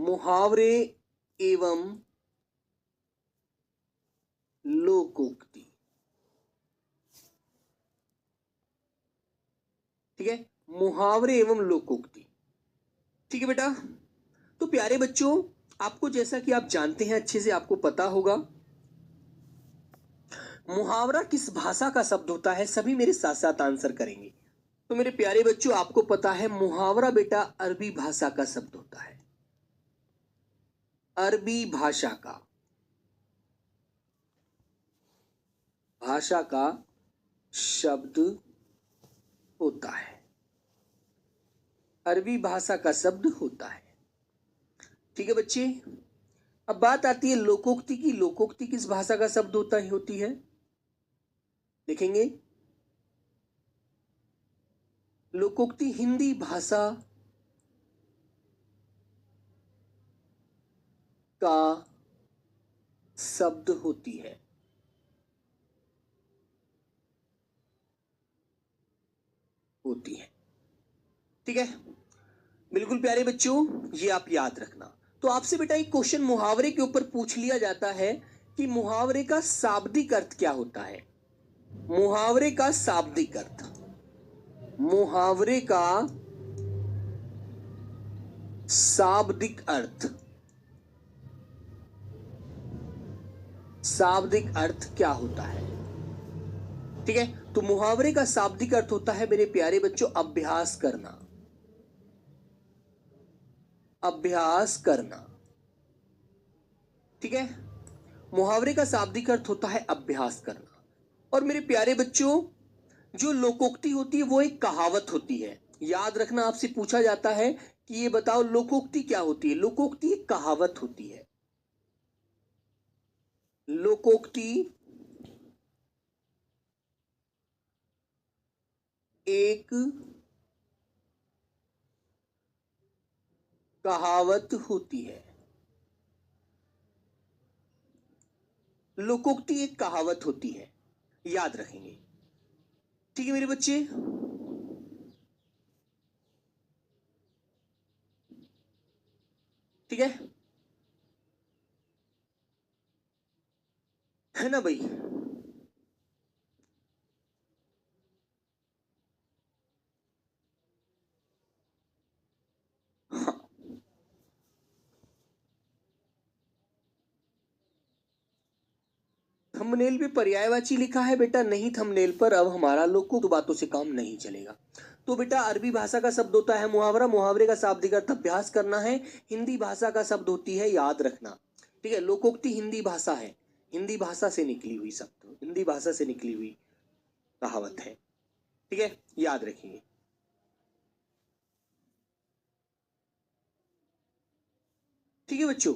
मुहावरे एवं लोकोक्ति। ठीक है, मुहावरे एवं लोकोक्ति। ठीक है बेटा, तो प्यारे बच्चों, आपको जैसा कि आप जानते हैं, अच्छे से आपको पता होगा, मुहावरा किस भाषा का शब्द होता है? सभी मेरे साथ साथ आंसर करेंगे। तो मेरे प्यारे बच्चों, आपको पता है मुहावरा बेटा अरबी भाषा का शब्द होता है। अरबी भाषा का शब्द होता है। अरबी भाषा का शब्द होता है। ठीक है बच्चे, अब बात आती है लोकोक्ति की। लोकोक्ति किस भाषा का शब्द होती है? देखेंगे, लोकोक्ति हिंदी भाषा का शब्द होती है। ठीक है, बिल्कुल प्यारे बच्चों, ये आप याद रखना। तो आपसे बेटा एक क्वेश्चन मुहावरे के ऊपर पूछ लिया जाता है कि मुहावरे का शाब्दिक अर्थ क्या होता है? मुहावरे का शाब्दिक अर्थ, मुहावरे का शाब्दिक अर्थ, शाब्दिक अर्थ क्या होता है? ठीक है, तो मुहावरे का शाब्दिक अर्थ होता है मेरे प्यारे बच्चों अभ्यास करना। अभ्यास करना। ठीक है, मुहावरे का शाब्दिक अर्थ होता है अभ्यास करना। और मेरे प्यारे बच्चों, जो लोकोक्ति होती है वो एक कहावत होती है। याद रखना, आपसे पूछा जाता है कि ये बताओ लोकोक्ति क्या होती है? लोकोक्ति एक कहावत होती है। लोकोक्ति एक कहावत होती है। लोकोक्ति एक कहावत होती है, याद रखेंगे। ठीक है मेरे बच्चे, ठीक है ना भाई? हाँ, थंबनेल पे पर्यायवाची लिखा है बेटा, नहीं थंबनेल पर अब हमारा लोकोक्त बातों से काम नहीं चलेगा। तो बेटा अरबी भाषा का शब्द होता है मुहावरा। मुहावरे का शाब्दिक अर्थ अभ्यास करना है। हिंदी भाषा का शब्द होती है, याद रखना। ठीक है, लोकोक्ति हिंदी भाषा है, हिंदी भाषा से निकली हुई शब्द, हिंदी भाषा से निकली हुई कहावत है। ठीक है, याद रखिए। ठीक है बच्चों,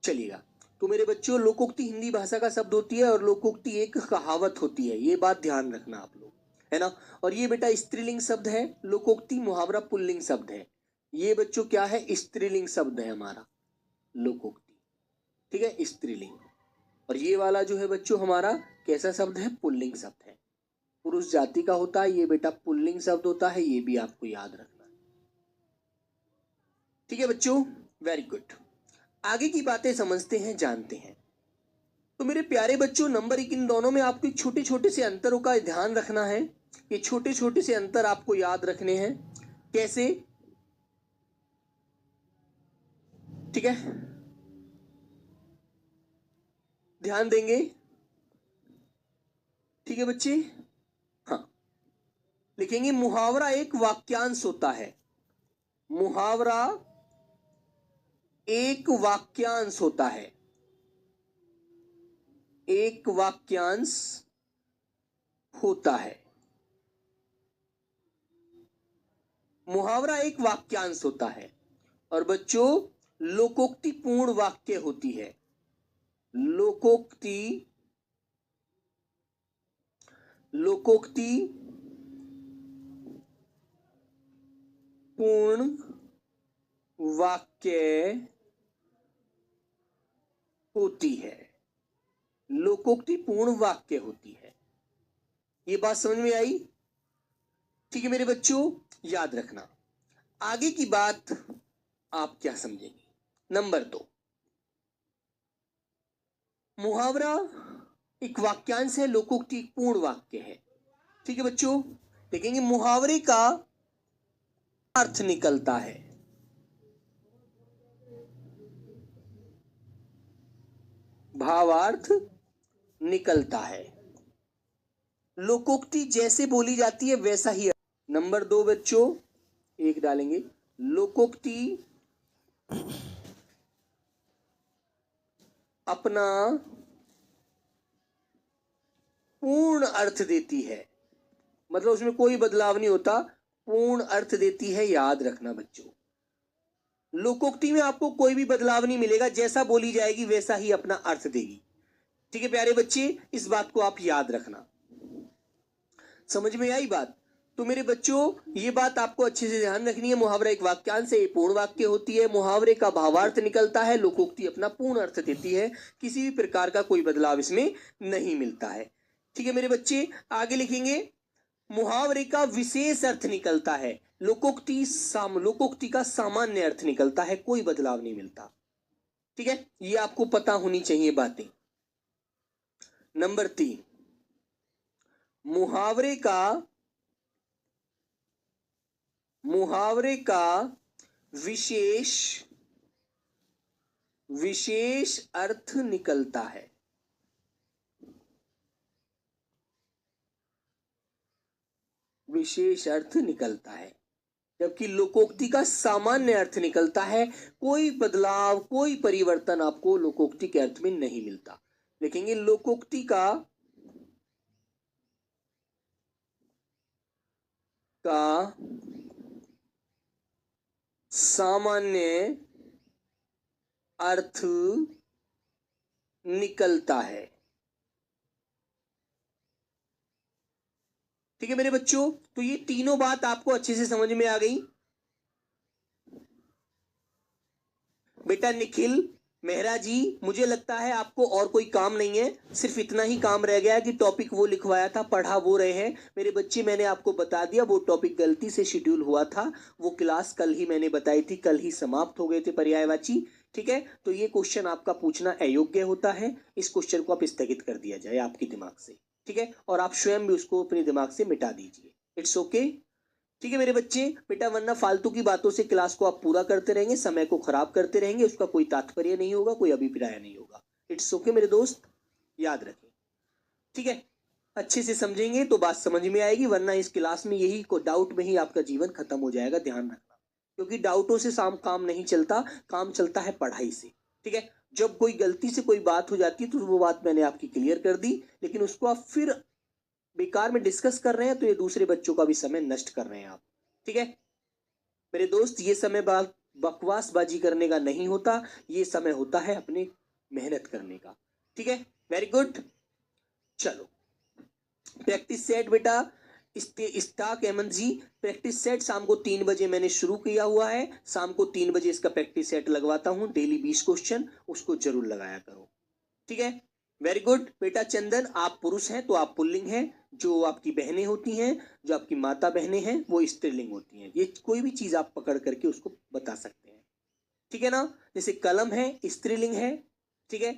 चलिएगा। तो मेरे बच्चों, लोकोक्ति हिंदी भाषा का शब्द होती है और लोकोक्ति एक कहावत होती है, ये बात ध्यान रखना आप लोग, है ना? और ये बेटा स्त्रीलिंग शब्द है। लोकोक्ति मुहावरा पुल्लिंग शब्द है। ये बच्चों क्या है? स्त्रीलिंग शब्द है हमारा लोकोक्ति। ठीक है, स्त्रीलिंग। और ये वाला जो है बच्चों हमारा कैसा शब्द है? पुल्लिंग शब्द है, पुरुष जाति का होता है। ये बेटा पुल्लिंग शब्द होता है, ये भी आपको याद रखना। ठीक है बच्चों, वेरी गुड। आगे की बातें समझते हैं, जानते हैं। तो मेरे प्यारे बच्चों, नंबर एक, इन दोनों में आपको छोटे छोटे से अंतरों का ध्यान रखना है। ये छोटे छोटे से अंतर आपको याद रखने हैं। कैसे? ठीक है, ध्यान देंगे। ठीक है बच्चे, हाँ, लिखेंगे मुहावरा एक वाक्यांश होता है। मुहावरा एक वाक्यांश होता है। एक वाक्यांश होता है। मुहावरा एक वाक्यांश होता है। और बच्चों, लोकोक्ति पूर्ण वाक्य होती है। लोकोक्ति, लोकोक्ति पूर्ण वाक्य होती है। लोकोक्ति पूर्ण वाक्य होती है। ये बात समझ में आई? ठीक है मेरे बच्चों, याद रखना। आगे की बात आप क्या समझेंगे? नंबर 2, मुहावरा एक वाक्यांश है, लोकोक्ति एक पूर्ण वाक्य है। ठीक है बच्चों, देखेंगे मुहावरे का अर्थ निकलता है, भावार्थ निकलता है, लोकोक्ति जैसे बोली जाती है वैसा ही। नंबर 2 बच्चों, एक डालेंगे, लोकोक्ति अपना पूर्ण अर्थ देती है, मतलब उसमें कोई बदलाव नहीं होता, पूर्ण अर्थ देती है। याद रखना बच्चों, लोकोक्ति में आपको कोई भी बदलाव नहीं मिलेगा, जैसा बोली जाएगी वैसा ही अपना अर्थ देगी। ठीक है प्यारे बच्चे, इस बात को आप याद रखना। समझ में आई बात? तो मेरे बच्चों ये बात आपको अच्छे से ध्यान रखनी है। मुहावरा एक वाक्यांश से पूर्ण वाक्य होती है, मुहावरे का भावार्थ निकलता है, लोकोक्ति अपना पूर्ण अर्थ देती है, किसी भी प्रकार का कोई बदलाव इसमें नहीं मिलता है। ठीक है मेरे बच्चे, आगे लिखेंगे, मुहावरे का विशेष अर्थ निकलता है, लोकोक्ति का सामान्य अर्थ निकलता है, कोई बदलाव नहीं मिलता। ठीक है, ये आपको पता होनी चाहिए बातें। नंबर 3, मुहावरे का विशेष अर्थ निकलता है, विशेष अर्थ निकलता है, जबकि लोकोक्ति का सामान्य अर्थ निकलता है। कोई बदलाव, कोई परिवर्तन आपको लोकोक्ति के अर्थ में नहीं मिलता। लिखेंगे लोकोक्ति का सामान्य अर्थ निकलता है। ठीक है मेरे बच्चों, तो ये तीनों बात आपको अच्छे से समझ में आ गई। बेटा निखिल, मेहरा जी, मुझे लगता है आपको और कोई काम नहीं है, सिर्फ इतना ही काम रह गया है कि टॉपिक वो लिखवाया था पढ़ा वो रहे हैं। मेरे बच्चे मैंने आपको बता दिया, वो टॉपिक गलती से शेड्यूल हुआ था, वो क्लास कल ही मैंने बताई थी, कल ही समाप्त हो गए थे पर्यायवाची। ठीक है, तो ये क्वेश्चन आपका पूछना अयोग्य होता है, इस क्वेश्चन को आप स्थगित कर दिया जाए आपके दिमाग से। ठीक है, और आप स्वयं भी उसको अपने दिमाग से मिटा दीजिए। It's okay. ठीक है मेरे बच्चे, बेटा वरना फालतू की बातों से क्लास को आप पूरा करते रहेंगे, समय को खराब करते रहेंगे, उसका कोई तात्पर्य नहीं होगा, कोई अभिप्राय नहीं होगा। इट्स ओके मेरे दोस्त, याद रखें। ठीक है, अच्छे से समझेंगे तो बात समझ में आएगी, वरना इस क्लास में यही को डाउट में ही आपका जीवन खत्म हो जाएगा, ध्यान रखना। क्योंकि डाउटों से काम नहीं चलता, काम चलता है पढ़ाई से। ठीक है, जब कोई गलती से कोई बात हो जाती है तो वो बात मैंने आपकी क्लियर कर दी, लेकिन उसको आप फिर बेकार में डिस्कस कर रहे हैं तो ये दूसरे बच्चों का भी समय नष्ट कर रहे हैं आप। ठीक है मेरे दोस्त, ये समय बकवासबाजी करने का नहीं होता, ये समय होता है अपने मेहनत करने का। ठीक है, वेरी गुड। चलो प्रैक्टिस सेट बेटा, स्टाक अहमद जी, प्रैक्टिस सेट शाम को 3 बजे मैंने शुरू किया हुआ है, शाम को 3 बजे इसका प्रैक्टिस सेट लगवाता हूं, डेली 20 क्वेश्चन, उसको जरूर लगाया करो। ठीक है, वेरी गुड। बेटा चंदन, आप पुरुष हैं तो आप पुल्लिंग हैं, जो आपकी बहनें होती हैं, जो आपकी माता बहनें हैं, वो स्त्रीलिंग होती हैं। ये कोई भी चीज आप पकड़ करके उसको बता सकते हैं। ठीक है ना, जैसे कलम है स्त्रीलिंग है, ठीक है,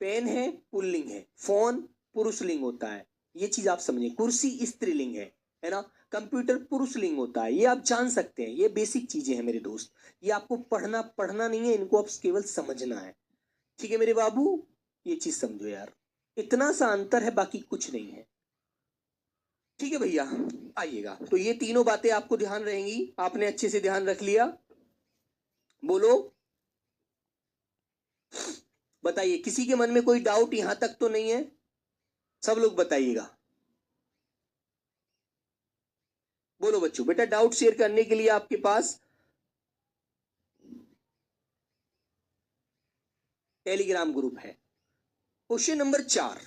पेन है पुल्लिंग है, फोन पुरुषलिंग होता है, ये चीज आप समझें। कुर्सी स्त्रीलिंग है ना, कंप्यूटर पुरुषलिंग होता है, ये आप जान सकते हैं। ये बेसिक चीजें हैं मेरे दोस्त, ये आपको पढ़ना नहीं है, इनको आप केवल समझना है। ठीक है मेरे बाबू, ये चीज समझो यार, इतना सा अंतर है, बाकी कुछ नहीं है। ठीक है भैया, आइएगा। तो ये तीनों बातें आपको ध्यान रहेंगी, आपने अच्छे से ध्यान रख लिया। बोलो, बताइए, किसी के मन में कोई डाउट यहां तक तो नहीं है? सब लोग बताइएगा। बोलो बच्चों, बेटा डाउट शेयर करने के लिए आपके पास टेलीग्राम ग्रुप है। क्वेश्चन नंबर 4,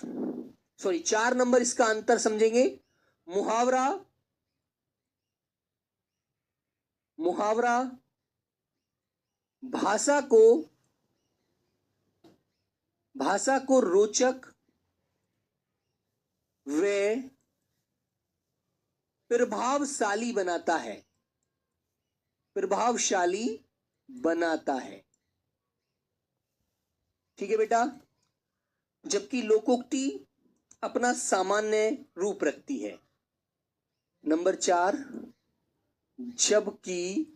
सॉरी 4 नंबर, इसका अंतर समझेंगे। मुहावरा मुहावरा भाषा को रोचक व प्रभावशाली बनाता है, प्रभावशाली बनाता है। ठीक है बेटा, जबकि लोकोक्ति अपना सामान्य रूप रखती है। नंबर 4, जबकि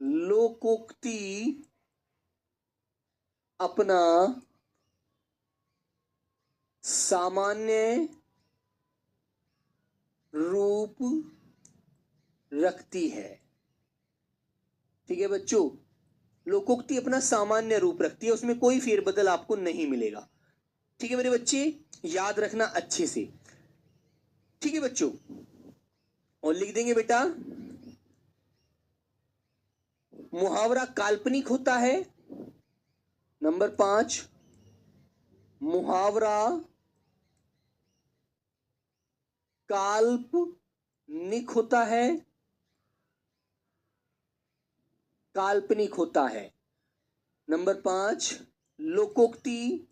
लोकोक्ति अपना सामान्य रूप रखती है। ठीक है बच्चों, लोकोक्ति अपना सामान्य रूप रखती है, उसमें कोई फेरबदल आपको नहीं मिलेगा। ठीक है मेरे बच्चे, याद रखना अच्छे से। ठीक है बच्चों, और लिख देंगे बेटा, मुहावरा काल्पनिक होता है। नंबर 5, मुहावरा काल्पनिक होता है, काल्पनिक होता है। नंबर 5, लोकोक्ति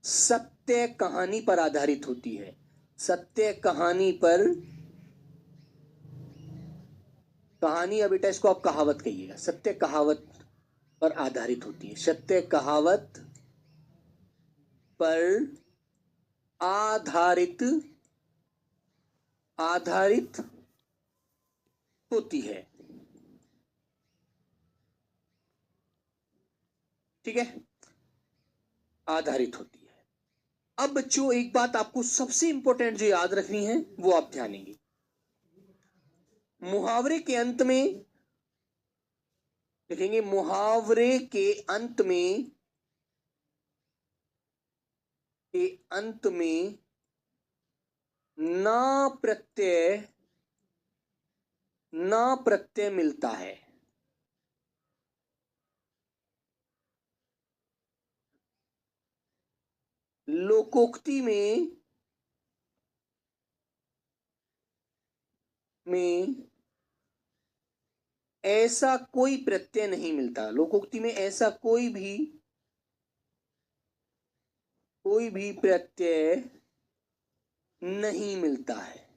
सत्य कहानी पर आधारित होती है। सत्य कहानी पर, कहानी, अब बेटा इसको आप कहावत कहिएगा, सत्य कहावत पर आधारित होती है। सत्य कहावत पर आधारित होती है। ठीक है, आधारित होती है। अब बच्चों एक बात आपको सबसे इंपॉर्टेंट जो याद रखनी है वो आप ध्यान देंगे। मुहावरे के अंत में लिखेंगे, मुहावरे के अंत में ना प्रत्यय मिलता है। लोकोक्ति में ऐसा कोई प्रत्यय नहीं मिलता। लोकोक्ति में ऐसा कोई भी प्रत्यय नहीं मिलता है,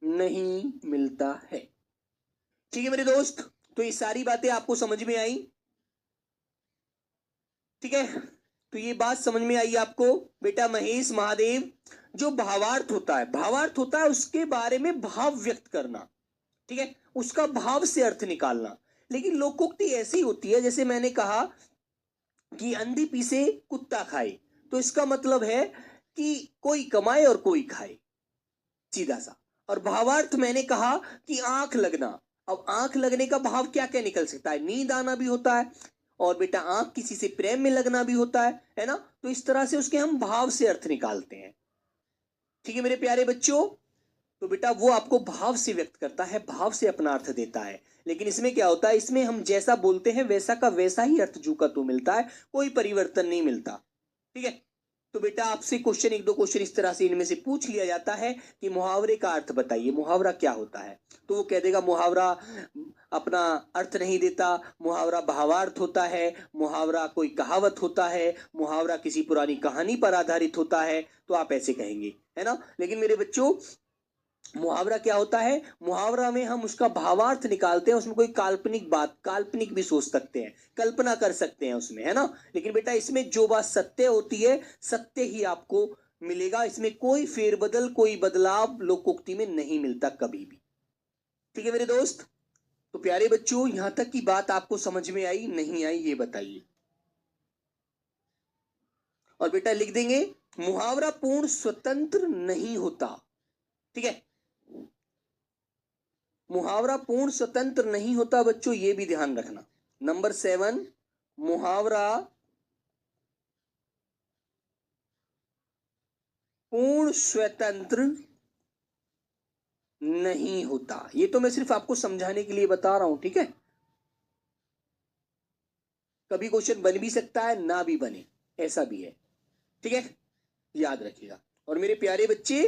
नहीं मिलता है। ठीक है मेरे दोस्त, तो ये सारी बातें आपको समझ में आई। ठीक है, तो ये बात समझ में आई आपको बेटा महेश महादेव, जो भावार्थ होता है, भावार्थ होता है उसके बारे में भाव व्यक्त करना। ठीक है, उसका भाव से अर्थ निकालना। लेकिन लोकोक्ति ऐसी होती है, जैसे मैंने कहा कि अंधी पीसे कुत्ता खाए, तो इसका मतलब है कि कोई कमाए और कोई खाए, सीधा सा। और भावार्थ मैंने कहा कि आंख लगना। अब आंख लगने का भाव क्या क्या निकल सकता है, नींद आना भी होता है, और बेटा आंख किसी से प्रेम में लगना भी होता है ना। तो इस तरह से उसके हम भाव से अर्थ निकालते हैं। ठीक है मेरे प्यारे बच्चों, तो बेटा वो आपको भाव से व्यक्त करता है, भाव से अपना अर्थ देता है। लेकिन इसमें क्या होता है, इसमें हम जैसा बोलते हैं वैसा का वैसा ही अर्थ जू का तू मिलता है, कोई परिवर्तन नहीं मिलता। ठीक है, तो बेटा आपसे क्वेश्चन, एक दो क्वेश्चन इस तरह से इनमें से पूछ लिया जाता है कि मुहावरे का अर्थ बताइए, मुहावरा क्या होता है। तो वो कह देगा मुहावरा अपना अर्थ नहीं देता, मुहावरा भावार्थ होता है, मुहावरा कोई कहावत होता है, मुहावरा किसी पुरानी कहानी पर आधारित होता है। तो आप ऐसे कहेंगे, है ना। लेकिन मेरे बच्चों मुहावरा क्या होता है, मुहावरा में हम उसका भावार्थ निकालते हैं, उसमें कोई काल्पनिक बात, काल्पनिक भी सोच सकते हैं, कल्पना कर सकते हैं उसमें, है ना। लेकिन बेटा इसमें जो बात सत्य होती है, सत्य ही आपको मिलेगा, इसमें कोई फेरबदल, कोई बदलाव लोकोक्ति में नहीं मिलता कभी भी। ठीक है मेरे दोस्त, तो प्यारे बच्चों यहां तक की बात आपको समझ में आई नहीं आई ये बताइए। और बेटा लिख देंगे, मुहावरा पूर्ण स्वतंत्र नहीं होता। ठीक है, मुहावरा पूर्ण स्वतंत्र नहीं होता बच्चों, ये भी ध्यान रखना। नंबर 7, मुहावरा पूर्ण स्वतंत्र नहीं होता। ये तो मैं सिर्फ आपको समझाने के लिए बता रहा हूं, ठीक है। कभी क्वेश्चन बन भी सकता है, ना भी बने, ऐसा भी है। ठीक है, याद रखिएगा। और मेरे प्यारे बच्चे,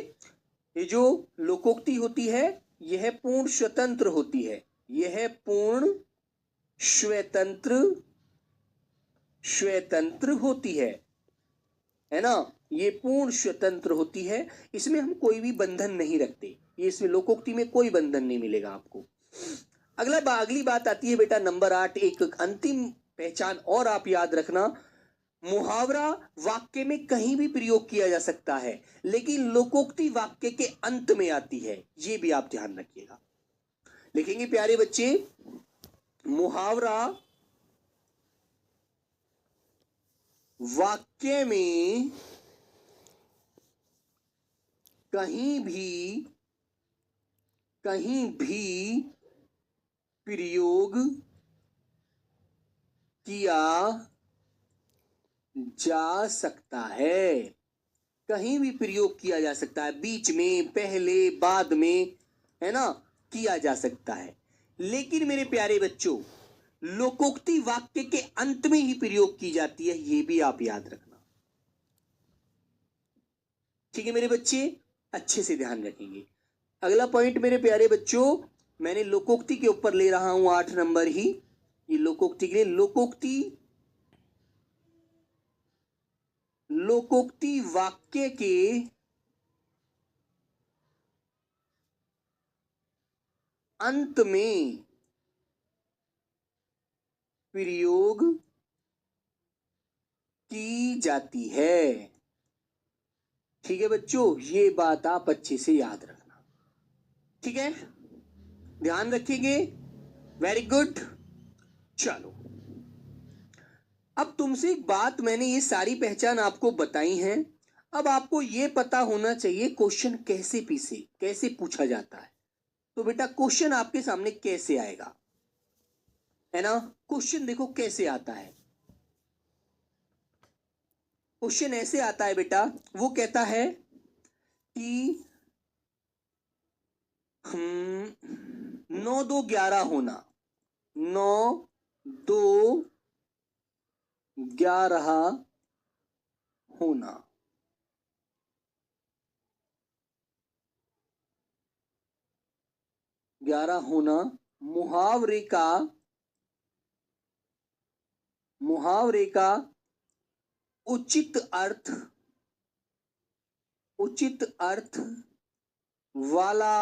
ये जो लोकोक्ति होती है यह पूर्ण स्वतंत्र होती है, यह पूर्ण स्वतंत्र होती है ना। ये पूर्ण स्वतंत्र होती है, इसमें हम कोई भी बंधन नहीं रखते। ये इसमें लोकोक्ति में कोई बंधन नहीं मिलेगा आपको। अगली बात आती है बेटा नंबर 8, एक अंतिम पहचान और आप याद रखना, मुहावरा वाक्य में कहीं भी प्रयोग किया जा सकता है, लेकिन लोकोक्ति वाक्य के अंत में आती है, ये भी आप ध्यान रखिएगा। लिखेंगे प्यारे बच्चे, मुहावरा वाक्य में कहीं भी प्रयोग किया जा सकता है, कहीं भी प्रयोग किया जा सकता है, बीच में, पहले, बाद में, है ना, किया जा सकता है। लेकिन मेरे प्यारे बच्चों, लोकोक्ति वाक्य के अंत में ही प्रयोग की जाती है, ये भी आप याद रखना। ठीक है मेरे बच्चे, अच्छे से ध्यान रखेंगे। अगला पॉइंट मेरे प्यारे बच्चों, मैंने लोकोक्ति के ऊपर ले रहा हूं 8 नंबर ही, ये लोकोक्ति के लिए, लोकोक्ति वाक्य के अंत में प्रयोग की जाती है। ठीक है बच्चों, ये बात आप अच्छे से याद रखना। ठीक है, ध्यान रखिएगा। Very good. चलो, अब तुमसे एक बात, मैंने ये सारी पहचान आपको बताई है, अब आपको ये पता होना चाहिए क्वेश्चन कैसे पूछा जाता है। तो बेटा क्वेश्चन आपके सामने कैसे आएगा, है ना? क्वेश्चन देखो कैसे आता है। क्वेश्चन ऐसे आता है बेटा, वो कहता है कि 9 2 11 होना, 9 2 11 होना, मुहावरे का उचित अर्थ वाला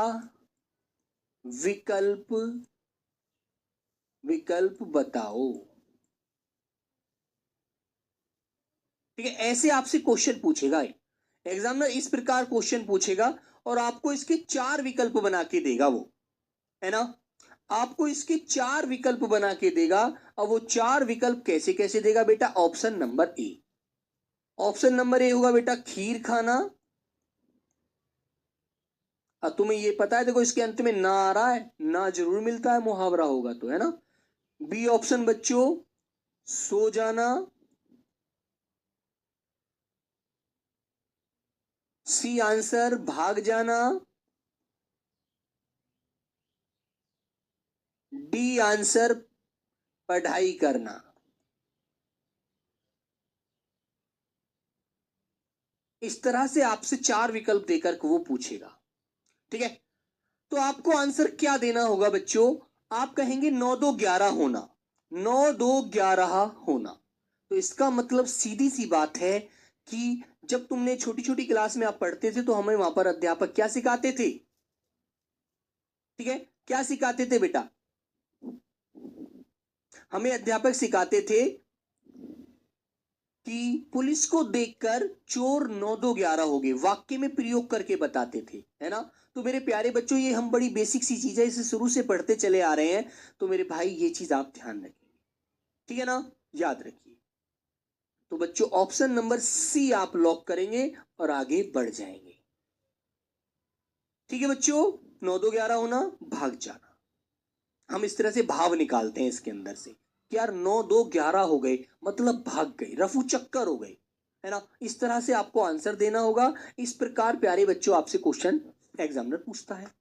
विकल्प बताओ। ठीक है, ऐसे आपसे क्वेश्चन पूछेगा एग्जामिनर, इस प्रकार क्वेश्चन पूछेगा और आपको इसके 4 विकल्प बना के देगा, वो है ना, आपको इसके 4 विकल्प बना के देगा। अब वो 4 विकल्प कैसे कैसे देगा बेटा? ऑप्शन नंबर ए होगा बेटा खीर खाना। अब तुम्हें ये पता है, देखो इसके अंत में ना आ रहा है, ना जरूर मिलता है, मुहावरा होगा तो, है ना। बी ऑप्शन बच्चों सो जाना। सी आंसर भाग जाना। डी आंसर पढ़ाई करना। इस तरह से आपसे 4 विकल्प देकर वो पूछेगा। ठीक है, तो आपको आंसर क्या देना होगा बच्चों? आप कहेंगे 9 2 11 होना, 9 2 11 होना। तो इसका मतलब सीधी सी बात है कि जब तुमने छोटी छोटी क्लास में आप पढ़ते थे तो हमें वहां पर अध्यापक क्या सिखाते थे? ठीक है, क्या सिखाते थे बेटा? हमें अध्यापक सिखाते थे कि पुलिस को देखकर चोर 9 2 11 हो गए, वाक्य में प्रयोग करके बताते थे, है ना। तो मेरे प्यारे बच्चों, ये हम बड़ी बेसिक सी चीज है, इसे शुरू से पढ़ते चले आ रहे हैं, तो मेरे भाई ये चीज आप ध्यान रखेंगे, ठीक है ना, याद रखिए। तो बच्चों ऑप्शन नंबर सी आप लॉक करेंगे और आगे बढ़ जाएंगे। ठीक है बच्चों, 9 2 11 होना, भाग जाना, हम इस तरह से भाव निकालते हैं इसके अंदर से कि यार 9 2 11 हो गए, मतलब भाग गए, रफू चक्कर हो गए, है ना। इस तरह से आपको आंसर देना होगा। इस प्रकार प्यारे बच्चों आपसे क्वेश्चन एग्जामिनर पूछता है,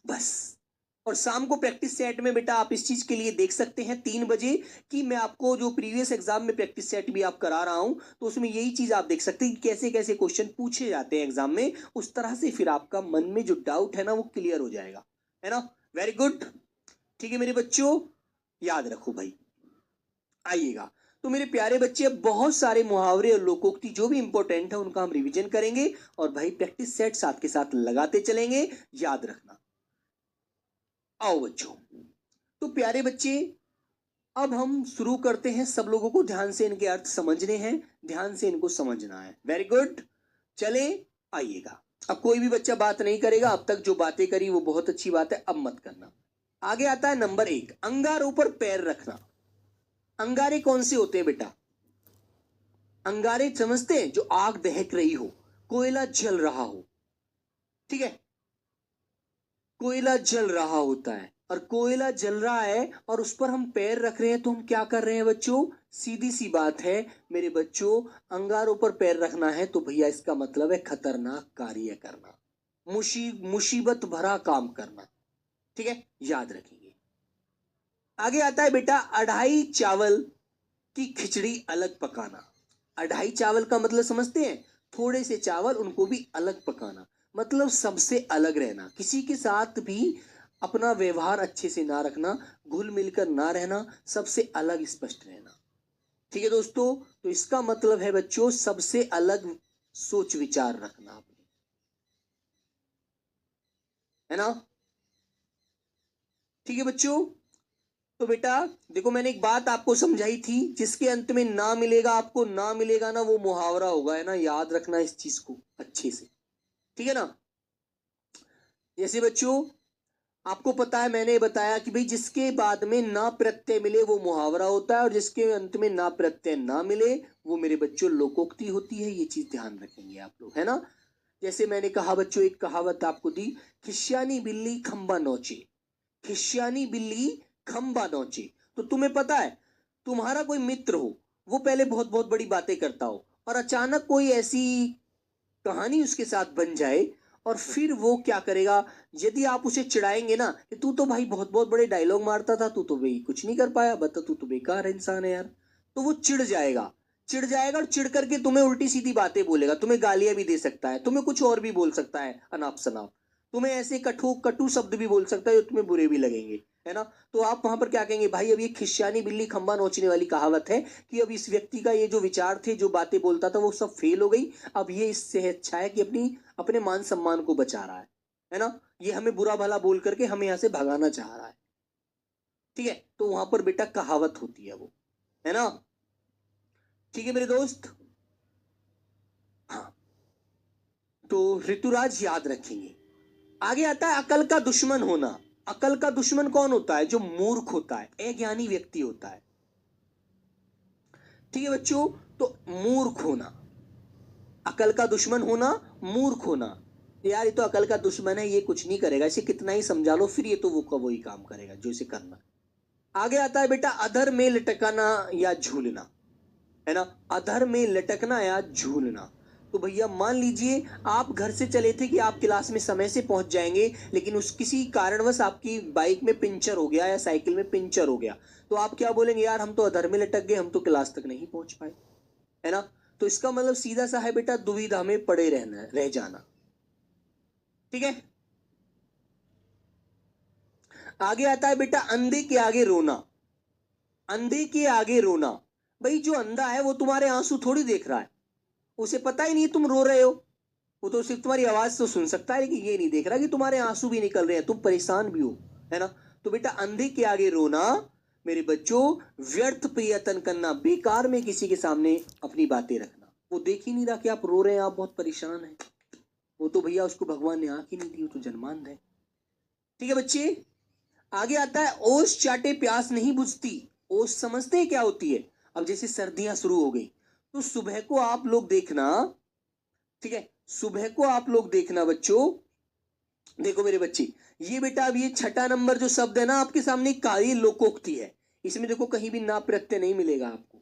बस। और शाम को प्रैक्टिस सेट में बेटा आप इस चीज के लिए देख सकते हैं 3 बजे कि मैं आपको जो प्रीवियस एग्जाम में प्रैक्टिस सेट भी आप करा रहा हूं, तो उसमें यही चीज आप देख सकते हैं कि कैसे कैसे क्वेश्चन पूछे जाते हैं एग्जाम में। उस तरह से फिर आपका मन में जो डाउट है ना वो क्लियर हो जाएगा, है ना। Very good. ठीक है मेरे बच्चों, याद रखो भाई, आइएगा। तो मेरे प्यारे बच्चे बहुत सारे मुहावरे और लोकोक्ति जो भी इंपॉर्टेंट है उनका हम रिवीजन करेंगे और भाई प्रैक्टिस सेट साथ के साथ लगाते चलेंगे, याद रखना। आओ बच्चों, तो प्यारे बच्चे अब हम शुरू करते हैं। सब लोगों को ध्यान से इनके अर्थ समझने हैं, ध्यान से इनको समझना है। वेरी गुड, चले आइएगा। अब कोई भी बच्चा बात नहीं करेगा, अब तक जो बातें करी वो बहुत अच्छी बात है, अब मत करना। आगे आता है नंबर 1, अंगारों पर पैर रखना। अंगारे कौन से होते हैं बेटा? अंगारे समझते हैं? जो आग दहक रही हो, कोयला जल रहा हो, ठीक है, कोयला जल रहा होता है और कोयला जल रहा है और उस पर हम पैर रख रहे हैं, तो हम क्या कर रहे हैं बच्चों? सीधी सी बात है मेरे बच्चों, अंगारों पर पैर रखना है तो भैया इसका मतलब है खतरनाक कार्य करना, मुसीबत भरा काम करना, ठीक है, याद रखेंगे। आगे आता है बेटा, अढ़ाई चावल की खिचड़ी अलग पकाना। अढ़ाई चावल का मतलब समझते हैं? थोड़े से चावल, उनको भी अलग पकाना, मतलब सबसे अलग रहना, किसी के साथ भी अपना व्यवहार अच्छे से ना रखना, घुल मिलकर ना रहना, सबसे अलग स्पष्ट रहना, ठीक है दोस्तों। तो इसका मतलब है बच्चों सबसे अलग सोच विचार रखना आपने, है ना, ठीक है बच्चों। तो बेटा देखो, मैंने एक बात आपको समझाई थी, जिसके अंत में ना मिलेगा आपको, ना मिलेगा ना, वो मुहावरा होगा, है ना, याद रखना इस चीज को अच्छे से, ठीक है ना। जैसे बच्चों आपको पता है, मैंने बताया कि भाई जिसके बाद में ना प्रत्यय मिले वो मुहावरा होता है और जिसके अंत में ना प्रत्यय ना मिले वो मेरे बच्चों लोकोक्ति होती है। ये चीज ध्यान रखेंगे आप लोग, है ना। जैसे मैंने कहा बच्चों, एक कहावत आपको दी, खिस्यानी बिल्ली खंबा नोचे, खिस्यानी बिल्ली खंबा नोचे। तो तुम्हें पता है, तुम्हारा कोई मित्र हो, वो पहले बहुत बहुत बड़ी बातें करता हो और अचानक कोई ऐसी कहानी उसके साथ बन जाए और फिर वो क्या करेगा, यदि आप उसे चिढ़ाएंगे ना कि तू तो भाई बहुत बहुत बड़े डायलॉग मारता था, तू तो भाई कुछ नहीं कर पाया, बता तू तो बेकार इंसान है यार, तो वो चिढ़ जाएगा, चिढ़ जाएगा और चिढ़ करके तुम्हें उल्टी सीधी बातें बोलेगा, तुम्हें गालियां भी दे सकता है, तुम्हें कुछ और भी बोल सकता है अनाप शनाप, तुम्हें ऐसे कटु कटु शब्द भी बोल सकता है जो तुम्हें बुरे भी लगेंगे, है ना। तो आप वहां पर क्या कहेंगे, भाई अब ये खिस्यानी बिल्ली खंबा नोचने वाली कहावत है कि अब इस व्यक्ति का ये जो विचार थे, जो बातें बोलता था, वो सब फेल हो गई। अब ये इससे अच्छा है कि अपने मान सम्मान को बचा रहा है ना। ये हमें बुरा भला बोल करके हमें यहां से भगाना चाह रहा है, ठीक है। तो वहां पर बेटा कहावत होती है वो, है ना, ठीक है मेरे दोस्त। हाँ, तो ऋतुराज याद रखेंगे। आगे आता है अकल का दुश्मन होना। अकल का दुश्मन कौन होता है? जो मूर्ख होता है, अज्ञानी व्यक्ति होता है, ठीक है बच्चों। तो मूर्ख होना, अकल का दुश्मन होना, मूर्ख होना, यार ये तो अकल का दुश्मन है, ये कुछ नहीं करेगा, इसे कितना ही समझा लो फिर ये तो वो का वही काम करेगा जो इसे करना। आगे आता है बेटा अधर में लटकना या झूलना, है ना, अधर में लटकना या झूलना। तो भैया मान लीजिए आप घर से चले थे कि आप क्लास में समय से पहुंच जाएंगे, लेकिन उस किसी कारणवश आपकी बाइक में पंचर हो गया या साइकिल में पंचर हो गया, तो आप क्या बोलेंगे, यार हम तो अधर में लटक गए, हम तो क्लास तक नहीं पहुंच पाए, है ना। तो इसका मतलब सीधा सा है बेटा, दुविधा में पड़े रहना, रह जाना, ठीक है। आगे आता है बेटा अंधे के आगे रोना। अंधे के आगे रोना, भाई जो अंधा है वो तुम्हारे आंसू थोड़ी देख रहा है, उसे पता ही नहीं तुम रो रहे हो, वो तो सिर्फ तुम्हारी आवाज तो सुन सकता है, लेकिन ये नहीं देख रहा कि तुम्हारे आंसू भी निकल रहे हैं, तुम परेशान भी हो, है ना। तो बेटा अंधे के आगे रोना मेरे बच्चों, व्यर्थ प्रियतन करना, बेकार में किसी के सामने अपनी बातें रखना, वो देख ही नहीं रहा कि आप रो रहे हैं, आप बहुत परेशान हैं, वो तो भैया उसको भगवान ने आंख ही नहीं दी, वो तो जन्मांध है, ठीक है बच्चे। आगे आता है ओस चाटे प्यास नहीं बुझती। ओस समझते हैं क्या होती है? अब जैसे सर्दियां शुरू हो गई तो सुबह को आप लोग देखना, ठीक है, सुबह को आप लोग देखना बच्चों, देखो मेरे बच्चे, ये बेटा अब ये छठा नंबर जो शब्द है ना आपके सामने, कार्य लोकोक्ति है, इसमें देखो कहीं भी ना प्रत्यय नहीं मिलेगा आपको,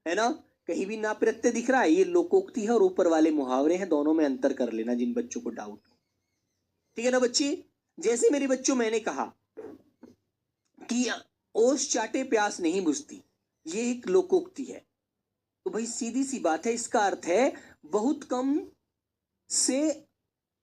है ना, कहीं भी ना प्रत्यय दिख रहा है, ये लोकोक्ति है और ऊपर वाले मुहावरे हैं, दोनों में अंतर कर लेना जिन बच्चों को डाउट, ठीक है ना बच्चे। जैसे मेरे बच्चों मैंने कहा कि ओस चाटे प्यास नहीं बुझती, ये एक लोकोक्ति है, तो भाई सीधी सी बात है, इसका अर्थ है बहुत कम से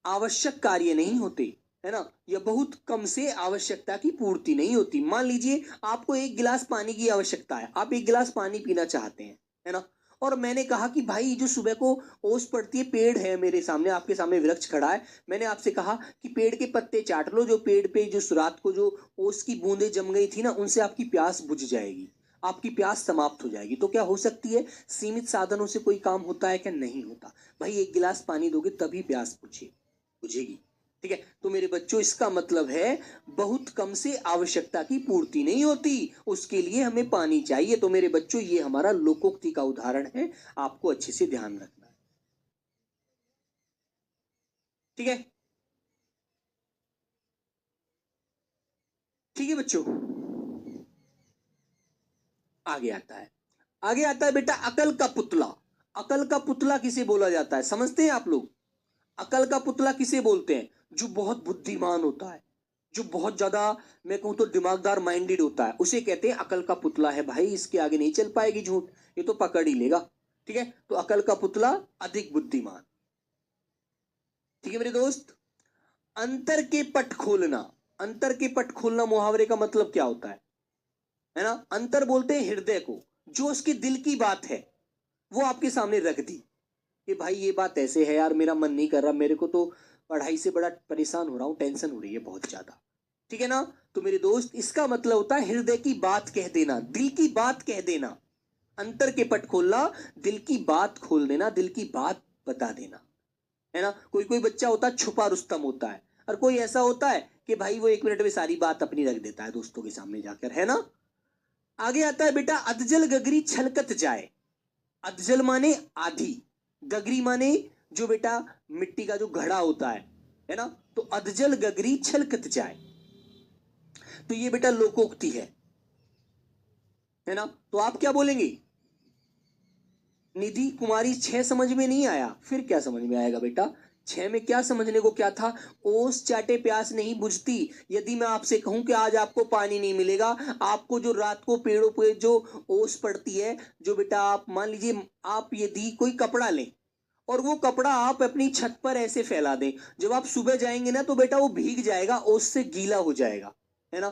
आवश्यक कार्य नहीं होते, है ना, या बहुत कम से आवश्यकता की पूर्ति नहीं होती। मान लीजिए आपको 1 गिलास पानी की आवश्यकता है, आप 1 गिलास पानी पीना चाहते हैं, है ना, और मैंने कहा कि भाई जो सुबह को ओस पड़ती है, पेड़ है मेरे सामने, आपके सामने वृक्ष खड़ा है, मैंने आपसे कहा कि पेड़ के पत्ते चाट लो, जो पेड़ पे जो रात को जो ओस की बूंदें जम गई थी ना, उनसे आपकी प्यास बुझ जाएगी, आपकी प्यास समाप्त हो जाएगी। तो क्या हो सकती है, सीमित साधनों से कोई काम होता है क्या? नहीं होता। भाई 1 गिलास पानी दोगे तभी प्यास बुझेगी। ठीक है, तो मेरे बच्चों इसका मतलब है बहुत कम से आवश्यकता की पूर्ति नहीं होती, उसके लिए हमें पानी चाहिए। तो मेरे बच्चों ये हमारा लोकोक्ति का उदाहरण है, आपको अच्छे से ध्यान रखना है। ठीक है, ठीक है बच्चों, आगे आता है बेटा अकल का पुतला। अकल का पुतला किसे बोला जाता है, समझते हैं आप लोग? अकल का पुतला किसे बोलते हैं? जो बहुत बुद्धिमान होता है, जो बहुत ज्यादा, मैं कहूं तो दिमागदार माइंडेड होता है, उसे कहते हैं अकल का पुतला है। भाई इसके आगे नहीं चल पाएगी झूठ, ये तो पकड़ ही लेगा। ठीक है, तो अकल का पुतला अधिक बुद्धिमान। ठीक है मेरे दोस्त, अंतर के पट खोलना। अंतर के पट खोलना मुहावरे का मतलब क्या होता है ना? अंतर बोलते हैं हृदय को, जो उसके दिल की बात है वो आपके सामने रख दी कि भाई ये बात ऐसे है यार, मेरा मन नहीं कर रहा, मेरे को तो पढ़ाई से बड़ा परेशान हो रहा हूं, टेंशन हो रही है बहुत ज्यादा। ठीक है ना? तो मेरे दोस्त इसका मतलब होता है हृदय की बात कह देना, दिल की बात कह देना। अंतर के पट खोलना, दिल की बात खोल देना, दिल की बात बता देना, है ना? कोई कोई बच्चा होता है छुपा रुस्तम होता है, और कोई ऐसा होता है कि भाई वो 1 मिनट में सारी बात अपनी रख देता है दोस्तों के सामने जाकर, है ना? आगे आता है बेटा अधजल गगरी छलकत जाए। अधजल माने आधी, गगरी माने जो बेटा मिट्टी का जो घड़ा होता है ना? तो अधजल गगरी छलकत जाए, तो ये बेटा लोकोक्ति है ना? तो आप क्या बोलेंगे? निधि कुमारी 6 समझ में नहीं आया, फिर क्या समझ में आएगा बेटा? 6 में क्या समझने को क्या था? ओस चाटे प्यास नहीं बुझती। यदि मैं आपसे कहूं कि आज आपको पानी नहीं मिलेगा, आपको जो रात को पेड़ों पे जो ओस पड़ती है, जो बेटा आप मान लीजिए आप यदि कोई कपड़ा लें और वो कपड़ा आप अपनी छत पर ऐसे फैला दें, जब आप सुबह जाएंगे ना तो बेटा वो भीग जाएगा, ओस से गीला हो जाएगा, है ना?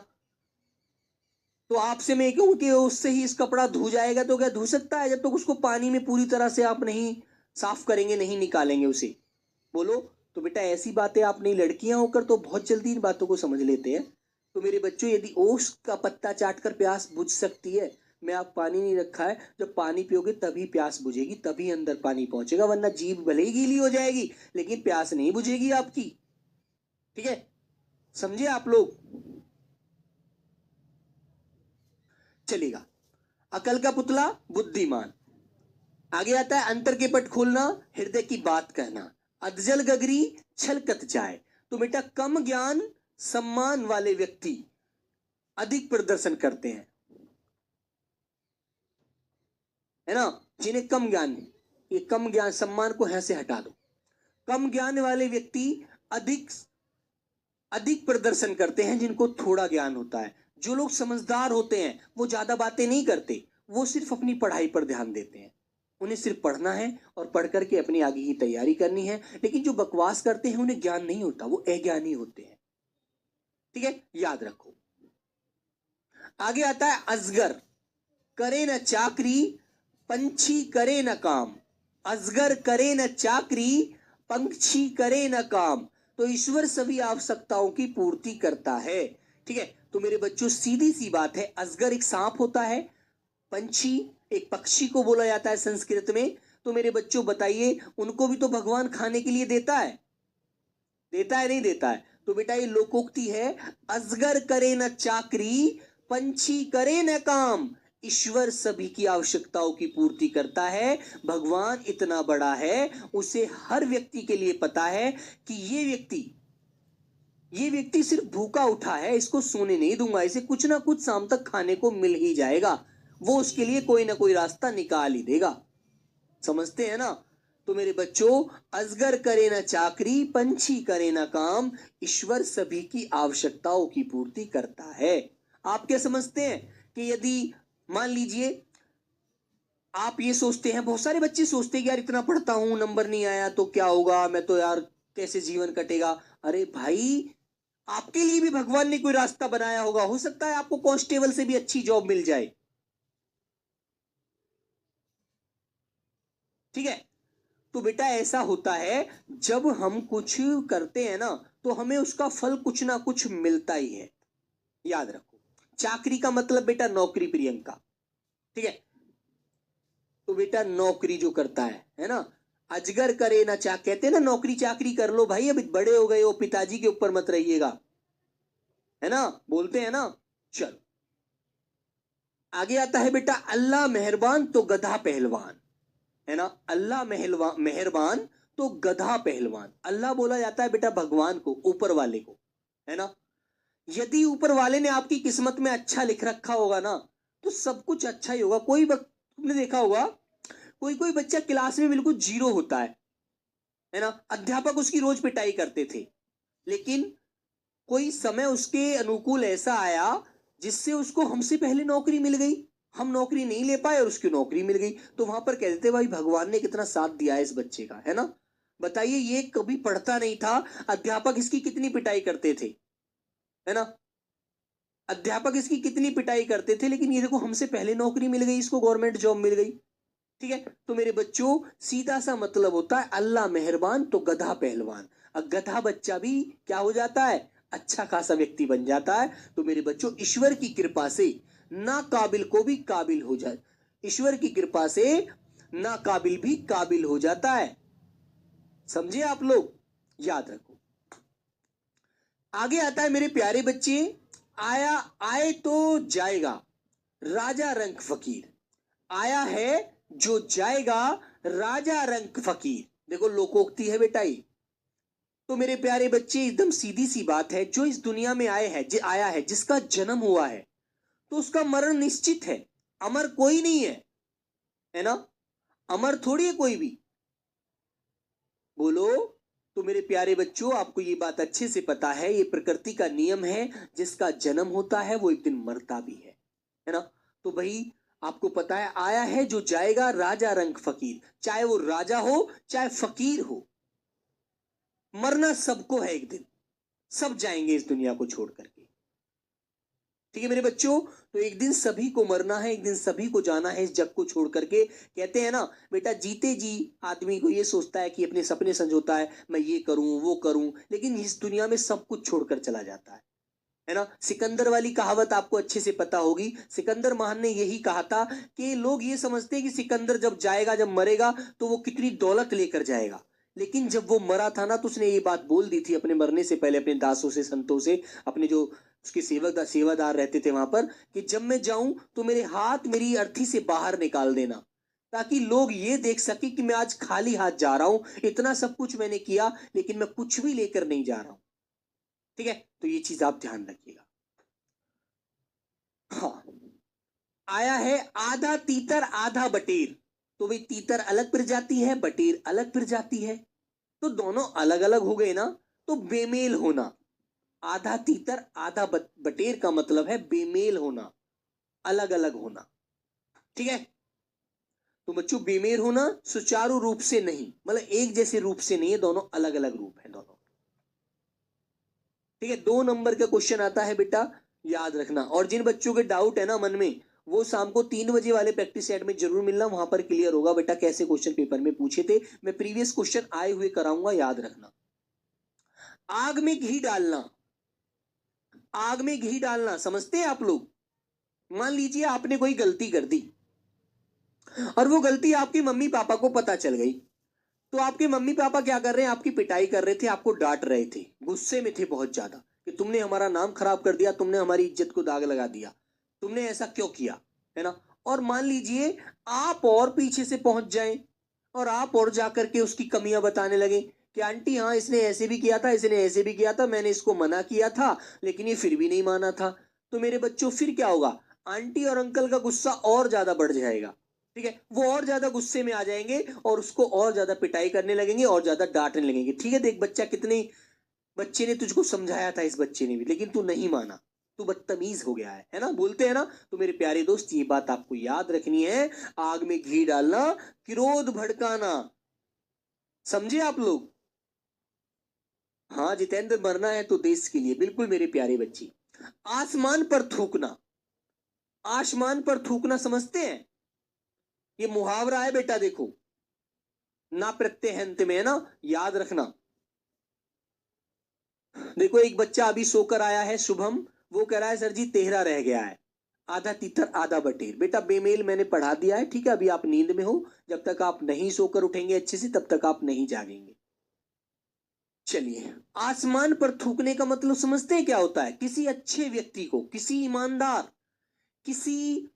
तो आपसे मैं कहूं कि उससे ही इस कपड़ा धो जाएगा, तो क्या धो सकता है जब तक तो उसको पानी में पूरी तरह से आप नहीं साफ करेंगे, नहीं निकालेंगे उसे? बोलो। तो बेटा ऐसी बातें आप नहीं, लड़कियां होकर तो बहुत जल्दी इन बातों को समझ लेते हैं। तो मेरे बच्चों यदि ओस का पत्ता चाटकर प्यास बुझ सकती है, मैं आप पानी नहीं रखा है, जब पानी पियोगे तभी प्यास बुझेगी, तभी अंदर पानी पहुंचेगा, वरना जीभ भले ही गीली हो जाएगी लेकिन प्यास नहीं बुझेगी आपकी। ठीक है, समझे आप लोग? चलेगा। अकल का पुतला बुद्धिमान। आगे आता है अंतर के पट खोलना, हृदय की बात कहना। अधजल गगरी छलकत जाए, तो बेटा कम ज्ञान सम्मान वाले व्यक्ति अधिक प्रदर्शन करते हैं, है ना? जिन्हें कम ज्ञान है, ये कम ज्ञान, सम्मान को है से हटा दो। कम ज्ञान वाले व्यक्ति अधिक अधिक प्रदर्शन करते हैं जिनको थोड़ा ज्ञान होता है। जो लोग समझदार होते हैं वो ज्यादा बातें नहीं करते, वो सिर्फ अपनी पढ़ाई पर ध्यान देते हैं, उन्हें सिर्फ पढ़ना है और पढ़ करके अपनी आगे की तैयारी करनी है। लेकिन जो बकवास करते हैं उन्हें ज्ञान नहीं होता, वो अज्ञानी होते हैं। ठीक है, याद रखो। आगे आता है अजगर, करे न चाकरी पंछी करे न काम। अजगर करे न चाकरी पंछी करे न काम, तो ईश्वर सभी आवश्यकताओं की पूर्ति करता है। ठीक है, तो मेरे बच्चों सीधी सी बात है, अजगर एक सांप होता है, पंछी एक पक्षी को बोला जाता है संस्कृत में। तो मेरे बच्चों बताइए, उनको भी तो भगवान खाने के लिए देता है, देता है नहीं देता है? तो बेटा ये लोकोक्ति है, अजगर करे न चाकरी पंछी करे न काम, ईश्वर सभी की आवश्यकताओं की पूर्ति करता है। भगवान इतना बड़ा है, उसे हर व्यक्ति के लिए पता है कि ये व्यक्ति सिर्फ भूखा उठा है, इसको सोने नहीं दूंगा, इसे कुछ ना कुछ शाम तक खाने को मिल ही जाएगा, वो उसके लिए कोई ना कोई रास्ता निकाल ही देगा। समझते हैं ना? तो मेरे बच्चों, अजगर करे ना चाकरी पंछी करे ना काम, ईश्वर सभी की आवश्यकताओं की पूर्ति करता है। आप क्या समझते हैं कि यदि मान लीजिए आप ये सोचते हैं, बहुत सारे बच्चे सोचते हैं कि यार इतना पढ़ता हूं नंबर नहीं आया तो क्या होगा, मैं तो यार कैसे जीवन कटेगा? अरे भाई, आपके लिए भी भगवान ने कोई रास्ता बनाया होगा, हो सकता है आपको कांस्टेबल से भी अच्छी जॉब मिल जाए, ठीक है। तो बेटा ऐसा होता है, जब हम कुछ करते हैं ना तो हमें उसका फल कुछ ना कुछ मिलता ही है, याद रखो। चाकरी का मतलब बेटा नौकरी, प्रियंका, ठीक है। तो बेटा नौकरी जो करता है ना, अजगर करे ना चा, कहते हैं ना नौकरी चाकरी कर लो भाई, अभी बड़े हो गए हो, पिताजी के ऊपर मत रहिएगा, है ना, बोलते हैं ना। चलो आगे आता है बेटा, अल्लाह मेहरबान तो गधा पहलवान, है ना। अल्लाह मेहरबान तो गधा पहलवान। अल्लाह बोला जाता है बेटा भगवान को, ऊपर वाले को, है ना। यदि ऊपर वाले ने आपकी किस्मत में अच्छा लिख रखा होगा ना, तो सब कुछ अच्छा ही होगा। कोई तुमने देखा होगा, कोई कोई बच्चा क्लास में बिल्कुल जीरो होता है ना, अध्यापक उसकी रोज पिटाई करते थे, लेकिन कोई समय उसके अनुकूल ऐसा आया जिससे उसको हमसे पहले नौकरी मिल गई, हम नौकरी नहीं ले पाए और उसकी नौकरी मिल गई। तो वहां पर कह देते भाई भगवान ने कितना साथ दिया है इस बच्चे का, है ना। बताइए, ये कभी पढ़ता नहीं था, अध्यापक इसकी कितनी पिटाई करते थे, है ना। अध्यापक इसकी कितनी पिटाई करते थे, लेकिन ये देखो हमसे पहले नौकरी मिल गई, इसको गवर्नमेंट जॉब मिल गई, ठीक है। तो मेरे बच्चों, सीधा सा मतलब होता है अल्लाह मेहरबान तो गधा पहलवान। अब गधा बच्चा भी क्या हो जाता है, अच्छा खासा व्यक्ति बन जाता है। तो मेरे बच्चों, ईश्वर की कृपा से ना काबिल को भी काबिल हो जाए, ईश्वर की कृपा से ना काबिल भी काबिल हो जाता है, समझे आप लोग, याद रखो। आगे आता है मेरे प्यारे बच्चे, आया आए तो जाएगा राजा रंक फकीर, आया है जो जाएगा राजा रंक फकीर। देखो लोकोक्ति है बेटा ये। तो मेरे प्यारे बच्चे, एकदम सीधी सी बात है, जो इस दुनिया में आया है, जिसका जन्म हुआ है, तो उसका मरण निश्चित है। अमर कोई नहीं है ना, अमर थोड़ी है कोई भी, बोलो। तो मेरे प्यारे बच्चों, आपको ये बात अच्छे से पता है, ये प्रकृति का नियम है, जिसका जन्म होता है वो एक दिन मरता भी है ना। तो भाई आपको पता है, आया है जो जाएगा राजा रंग फकीर, चाहे वो राजा हो चाहे फकीर हो, मरना सबको है एक दिन, सब जाएंगे इस दुनिया को छोड़ करके, ठीक है मेरे बच्चों। तो एक दिन सभी को मरना है, एक दिन सभी को जाना है इस जग को छोड़ करके। कहते हैं ना बेटा, जीते जी आदमी को ये सोचता है कि अपने सपने संजोता है, मैं ये करूं वो करूं, लेकिन इस दुनिया में सब कुछ छोड़कर चला जाता है ना। सिकंदर वाली कहावत आपको अच्छे से पता होगी। सिकंदर महान ने यही कहा था कि लोग ये समझते हैं कि सिकंदर जब जाएगा, जब मरेगा, तो वो कितनी दौलत लेकर जाएगा, लेकिन जब वो मरा था ना, तो उसने ये बात बोल दी थी अपने मरने से पहले अपने दासों से, संतों से, अपने जो उसके सेवादार रहते थे वहां पर, कि जब मैं जाऊं तो मेरे हाथ मेरी अर्थी से बाहर निकाल देना, ताकि लोग ये देख सके कि मैं आज खाली हाथ जा रहा हूं, इतना सब कुछ मैंने किया लेकिन मैं कुछ भी लेकर नहीं जा रहा हूं, ठीक है। तो ये चीज आप ध्यान रखिएगा। हाँ, आया है आधा तीतर आधा बटेर। तो भाई तीतर अलग प्रजाति है, बटेर अलग प्रजाति है, तो दोनों अलग अलग हो गए ना, तो बेमेल होना। आधा तीतर आधा बटेर का मतलब है बेमेल होना, अलग अलग होना, ठीक है। तो बच्चों, बेमेल होना सुचारू रूप से नहीं, मतलब एक जैसे रूप से नहीं है, दोनों अलग अलग रूप है दोनों, ठीक है। 2 नंबर का क्वेश्चन आता है बेटा, याद रखना। और जिन बच्चों के डाउट है ना मन में, वो शाम को 3 बजे वाले प्रैक्टिस सेट में जरूर मिलना, वहां पर क्लियर होगा बेटा कैसे क्वेश्चन पेपर में पूछे थे। मैं प्रीवियस क्वेश्चन आए हुए कराऊंगा, याद रखना। आग में घी डालना, आग में घी डालना समझते हैं आप लोग। मान लीजिए आपने कोई गलती कर दी, और वो गलती आपके मम्मी पापा को पता चल गई, तो आपके मम्मी पापा क्या कर रहे हैं, आपकी पिटाई कर रहे थे, आपको डांट रहे थे, गुस्से में थे बहुत ज्यादा, कि तुमने हमारा नाम खराब कर दिया, तुमने हमारी इज्जत को दाग लगा दिया, तुमने ऐसा क्यों किया, है ना। और मान लीजिए आप और पीछे से पहुंच जाएं, और आप और जाकर के उसकी कमियां बताने लगे, कि आंटी हाँ, इसने ऐसे भी किया था, इसने ऐसे भी किया था, मैंने इसको मना किया था लेकिन ये फिर भी नहीं माना था। तो मेरे बच्चों, फिर क्या होगा, आंटी और अंकल का गुस्सा और ज्यादा बढ़ जाएगा, ठीक है। वो और ज्यादा गुस्से में आ जाएंगे और उसको और ज्यादा पिटाई करने लगेंगे और ज्यादा डांटने लगेंगे, ठीक है। देख बच्चा, कितने बच्चे ने तुझको समझाया था, इस बच्चे ने भी, लेकिन तू नहीं माना, तू बदतमीज हो गया है ना, बोलते हैं ना। तो मेरे प्यारे दोस्त, ये बात आपको याद रखनी है, आग में घी डालना, क्रोध भड़काना, समझे आप लोग। हाँ जितेंद्र, मरना है तो देश के लिए, बिल्कुल मेरे प्यारे बच्चे। आसमान पर थूकना, आसमान पर थूकना समझते हैं? ये मुहावरा है बेटा, देखो ना प्रत्यय है अंत में, है ना, याद रखना। देखो एक बच्चा अभी सोकर आया है, शुभम, वो कह रहा है सर जी तेहरा रह गया है, आधा तीतर आधा बटेर। बेटा बेमेल मैंने पढ़ा दिया है, ठीक है, अभी आप नींद में हो, जब तक आप नहीं सोकर उठेंगे अच्छे से तब तक आप नहीं जागेंगे। चलिए, आसमान पर थूकने का मतलब समझते हैं क्या होता है? किसी अच्छे व्यक्ति को, किसी ईमानदार, किसी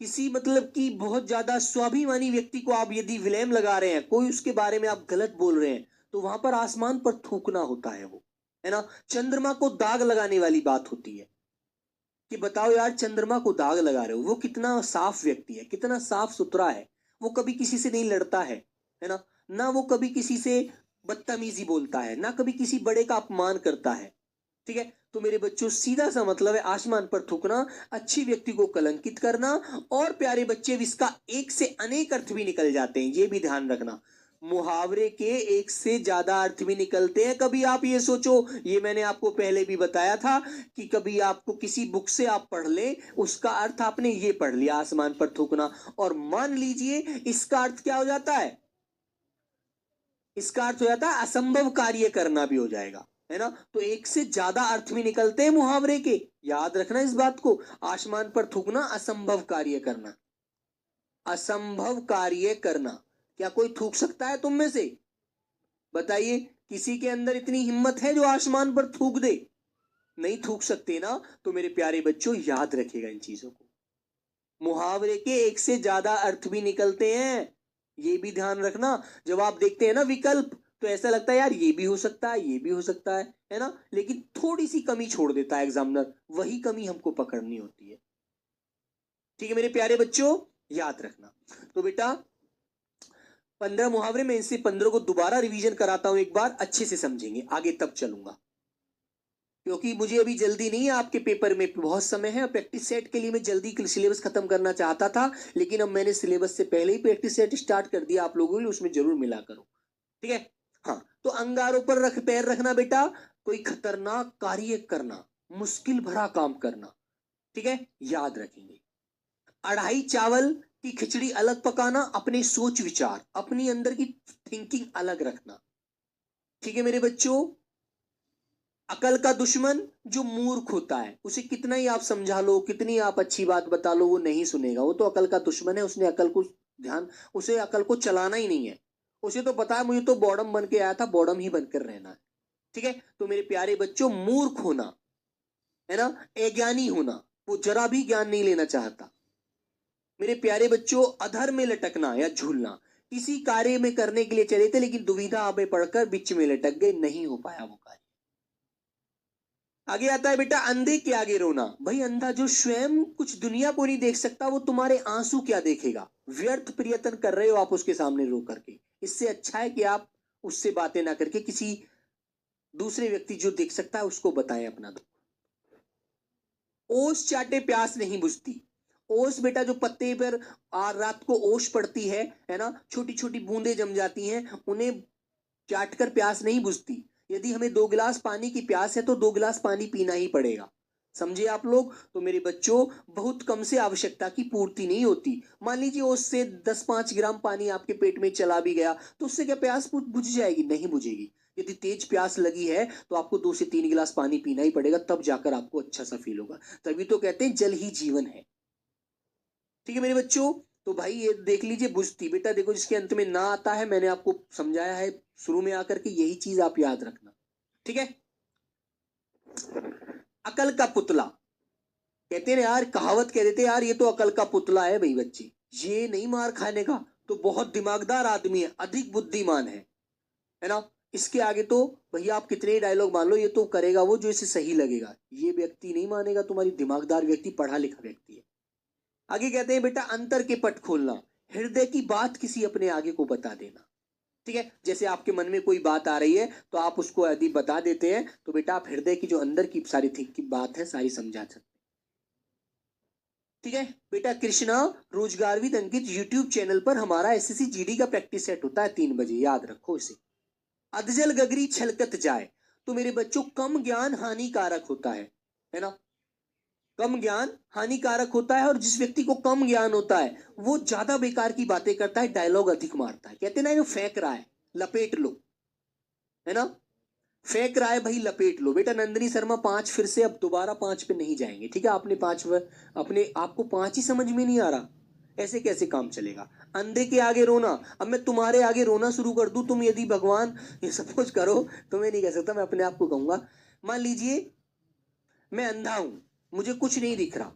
किसी मतलब कि बहुत ज्यादा स्वाभिमानी व्यक्ति को आप यदि विलेम लगा रहे हैं, कोई उसके बारे में आप गलत बोल रहे हैं, तो वहां पर आसमान पर थूकना होता है वो, है ना। चंद्रमा को दाग लगाने वाली बात होती है कि बताओ यार, चंद्रमा को दाग लगा रहे हो, वो कितना साफ व्यक्ति है, कितना साफ सुथरा है, वो कभी किसी से नहीं लड़ता है ना, ना वो कभी किसी से बदतमीजी बोलता है, ना कभी किसी बड़े का अपमान करता है, ठीक है। तो मेरे बच्चों सीधा सा मतलब है आसमान पर थूकना, अच्छी व्यक्ति को कलंकित करना। और प्यारे बच्चे, इसका एक से अनेक अर्थ भी निकल जाते हैं, ये भी ध्यान रखना। मुहावरे के एक से ज्यादा अर्थ भी निकलते हैं। कभी आप ये सोचो, ये मैंने आपको पहले भी बताया था कि कभी आपको किसी बुक से आप पढ़ ले, उसका अर्थ आपने ये पढ़ लिया आसमान पर थूकना, और मान लीजिए इसका अर्थ क्या हो जाता है, इसका अर्थ हो जाता है असंभव कार्य करना भी हो जाएगा, है ना। तो एक से ज्यादा अर्थ भी निकलते हैं मुहावरे के, याद रखना इस बात को। आसमान पर थूकना, असंभव कार्य करना, असंभव कार्य करना। क्या कोई थूक सकता है तुम में से? बताइए, किसी के अंदर इतनी हिम्मत है जो आसमान पर थूक दे? नहीं थूक सकते ना। तो मेरे प्यारे बच्चों याद रखिएगा इन चीजों को, मुहावरे के एक से ज्यादा अर्थ भी निकलते हैं, ये भी ध्यान रखना। जब आप देखते हैं ना विकल्प, तो ऐसा लगता है यार ये भी हो सकता है, ये भी हो सकता है ना, लेकिन थोड़ी सी कमी छोड़ देता है एग्जामिनर, वही कमी हमको पकड़नी होती है, ठीक है मेरे प्यारे बच्चों, याद रखना। तो बेटा 15 मुहावरे में, इनसे 15 को दोबारा रिवीजन कराता हूं, एक बार अच्छे से समझेंगे, आगे तब चलूंगा, क्योंकि मुझे अभी जल्दी नहीं है, आपके पेपर में बहुत समय है। प्रैक्टिस सेट के लिए मैं जल्दी सिलेबस खत्म करना चाहता था, लेकिन अब मैंने सिलेबस से पहले ही प्रैक्टिस सेट स्टार्ट कर दिया आप लोगों के लिए, उसमें जरूर मिला करो, ठीक है। हाँ, तो अंगारों पर रख पैर रखना बेटा, कोई खतरनाक कार्य करना, मुश्किल भरा काम करना, ठीक है, याद रखेंगे। अढ़ाई चावल की खिचड़ी अलग पकाना, अपने सोच विचार, अपनी अंदर की थिंकिंग अलग रखना, ठीक है मेरे बच्चों। अकल का दुश्मन जो मूर्ख होता है, उसे कितना ही आप समझा लो, कितनी आप अच्छी बात बता लो, वो नहीं सुनेगा, वो तो अकल का दुश्मन है, उसने अकल को ध्यान, उसे अकल को चलाना ही नहीं है, उसे तो पता है मुझे तो बॉडम बन के आया था, बॉडम ही बनकर रहना है, ठीक है। तो मेरे प्यारे बच्चों, मूर्ख होना, है ना, अज्ञानी होना, वो जरा भी ज्ञान नहीं लेना चाहता। मेरे प्यारे बच्चों, अधर में लटकना या झूलना, किसी कार्य में करने के लिए चले थे लेकिन दुविधा में पड़कर बीच में लटक गए, नहीं हो पाया वो कार्य। आगे आता है बेटा, अंधे के आगे रोना। भाई अंधा जो स्वयं कुछ दुनिया को नहीं देख सकता, वो तुम्हारे आंसू क्या देखेगा? व्यर्थ प्रयत्न कर रहे हो आप उसके सामने रो करके, इससे अच्छा है कि आप उससे बातें ना करके किसी दूसरे व्यक्ति जो देख सकता है उसको बताएं अपना दुख। ओस चाटे प्यास नहीं बुझती। ओस बेटा जो पत्ते पर रात को ओस पड़ती है ना, छोटी छोटी बूंदें जम जाती हैं, उन्हें चाटकर प्यास नहीं बुझती। यदि हमें 2 गिलास पानी की प्यास है तो 2 गिलास पानी पीना ही पड़ेगा, समझे आप लोग। तो मेरे बच्चों, बहुत कम से आवश्यकता की पूर्ति नहीं होती। मान लीजिए उससे 10-5 ग्राम पानी आपके पेट में चला भी गया, तो उससे क्या प्यास बुझ जाएगी? नहीं बुझेगी। यदि तेज प्यास लगी है तो आपको 2 से 3 गिलास पानी पीना ही पड़ेगा, तब जाकर आपको अच्छा सा फील होगा। तभी तो कहते हैं जल ही जीवन है, ठीक है मेरे बच्चों। तो भाई ये देख लीजिए, बुझती बेटा, देखो जिसके अंत में ना आता है, मैंने आपको समझाया है शुरू में आकर के, यही चीज आप याद रखना, ठीक है। अकल का पुतला, कहते हैं यार, कहावत कह देते यार ये तो अकल का पुतला है। भाई बच्चे, ये नहीं मार खाने का, तो बहुत दिमागदार आदमी है, अधिक बुद्धिमान है ना। इसके आगे तो भैया आप कितने ही डायलॉग मान लो, ये तो करेगा वो जो इसे सही लगेगा, ये व्यक्ति नहीं मानेगा, तुम्हारी दिमागदार व्यक्ति, पढ़ा लिखा व्यक्ति है। आगे कहते हैं बेटा, अंतर के पट खोलना, हृदय की बात किसी अपने आगे को बता देना, ठीक है। जैसे आपके मन में कोई बात आ रही है तो आप उसको यदि बता देते हैं तो बेटा आप हृदय की जो अंदर की सारी थिंक की बात है सारी समझा सकते, ठीक है बेटा। कृष्णा रोजगार विद अंकित यूट्यूब चैनल पर हमारा एसएससी जीडी का प्रैक्टिस सेट होता है 3 बजे, याद रखो इसे। अधजल गगरी छलकत जाए, तो मेरे बच्चों कम ज्ञान हानिकारक होता है ना। कम ज्ञान हानिकारक होता है, और जिस व्यक्ति को कम ज्ञान होता है वो ज्यादा बेकार की बातें करता है, डायलॉग अधिक मारता है। कहते ना, जो फेंक रहा है लपेट लो, है ना। फेंक रहा है भाई, लपेट लो। बेटा नंदिनी शर्मा 5 फिर से, अब दोबारा 5 पे नहीं जाएंगे, ठीक है। आपने 5 अपने आपको 5 ही समझ में नहीं आ रहा, ऐसे कैसे काम चलेगा। अंधे के आगे रोना, अब मैं तुम्हारे आगे रोना शुरू कर दूं, तुम यदि भगवान ये सपोज करो, तो मैं नहीं कह सकता, मैं अपने आप को कहूंगा, मान लीजिए मैं अंधा हूं, मुझे कुछ नहीं दिख रहा,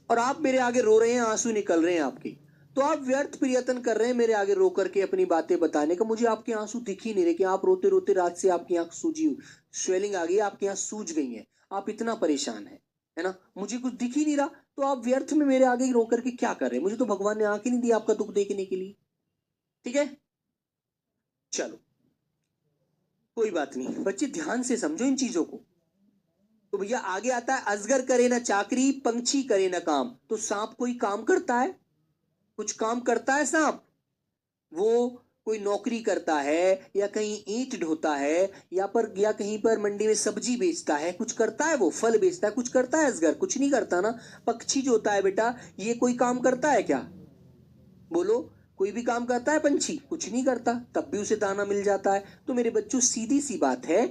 और आप मेरे आगे रो रहे हैं, आंसू निकल रहे हैं आपके, तो आप व्यर्थ प्रयत्न कर रहे हैं मेरे आगे रो करके अपनी बातें बताने का। मुझे आपके आंसू दिख ही नहीं रहे कि आप रोते रोते रात से आपकी आंख सूजी, स्वेलिंग आ गई, आपकी आंख सूज गई है, आप इतना परेशान है ना। मुझे कुछ दिख ही नहीं रहा, तो आप व्यर्थ में मेरे आगे रो करके क्या कर रहे हैं। मुझे तो भगवान ने आंख ही नहीं दी आपका दुख देखने के लिए, ठीक है। चलो कोई बात नहीं बच्चे, ध्यान से समझो इन चीजों को। तो भैया आगे आता है, अजगर करे ना चाकरी, पंछी करे ना काम। तो सांप कोई काम करता है, कुछ काम करता है सांप? वो कोई नौकरी करता है, या कहीं ईंट ढोता है, या कहीं पर मंडी में सब्जी बेचता है, कुछ करता है, वो फल बेचता है, कुछ करता है अजगर? कुछ नहीं करता ना। पक्षी जो होता है बेटा, ये कोई काम करता है क्या? बोलो, कोई भी काम करता है पंछी? कुछ नहीं करता, तब भी उसे दाना मिल जाता है। तो मेरे बच्चों सीधी सी बात है,